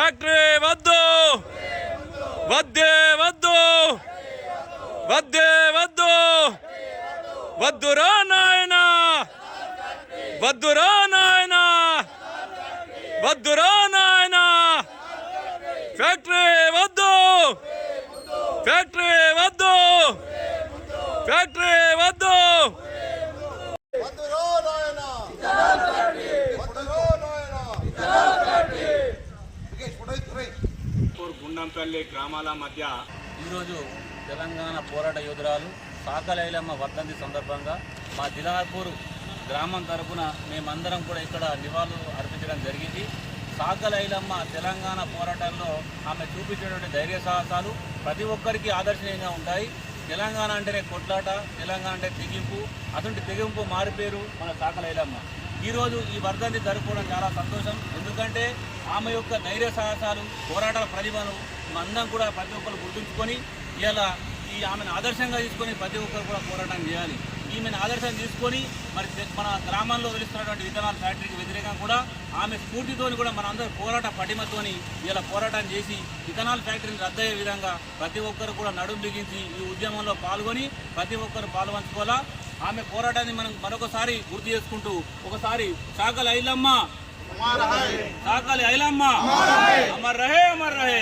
Factory వద్దు, వద్దే వద్దు, వద్దే వద్దు, వద్దురా నాయనా, వద్దురా నాయనా, వద్దురా నాయనా. ఫ్యాక్టరీ వద్దు, ఫ్యాక్టరీ వద్దు, ఫ్యాక్టరీ వద్దు. గుండంపల్లి గ్రామాల మధ్య ఈరోజు తెలంగాణ పోరాట యోధురాలు సాకలి ఐలమ్మ వర్ధంతి సందర్భంగా మా దిలాపూర్ గ్రామం తరపున మేమందరం కూడా ఇక్కడ నివాళులు అర్పించడం జరిగింది. సాకలి ఐలమ్మ తెలంగాణ పోరాటంలో ఆమె చూపించేటువంటి ధైర్య సాహసాలు ప్రతి ఒక్కరికి ఆదర్శనీయంగా ఉంటాయి. తెలంగాణ అంటేనే కొట్లాట, తెలంగాణ అంటే తెగింపు, అటువంటి తెగింపు మారిపేరు మన సాకలి ఐలమ్మ. ఈరోజు ఈ వర్ధంతి జరుపుకోవడం చాలా సంతోషం. ఎందుకంటే ఆమె యొక్క ధైర్య సాహసాలు, పోరాటాల ప్రతిభను అందరం కూడా ప్రతి ఒక్కరు గుర్తుంచుకొని ఇలా ఆమెను ఆదర్శంగా తీసుకొని ప్రతి ఒక్కరు కూడా పోరాటం చేయాలి. ఈమెను ఆదర్శం తీసుకొని మరి మన గ్రామంలో వెలుస్తున్నటువంటి విత్తనాల ఫ్యాక్టరీకి వ్యతిరేకంగా కూడా ఆమె స్ఫూర్తితోని కూడా మనందరూ పోరాట పటిమతోని ఇలా పోరాటం చేసి విత్తనాల ఫ్యాక్టరీని రద్దయ్యే విధంగా ప్రతి ఒక్కరు కూడా నడుం బిగించి ఈ ఉద్యమంలో పాల్గొని ప్రతి ఒక్కరు పాల్పంచుకోవాలా. ఆమె పోరాటాన్ని మనం మరొకసారి గుర్తు చేసుకుంటూ ఒకసారి సాకలి ఐలమ్మ, సాకలి ఐలమ్మ అమర్ రహే, అమర్ రహే.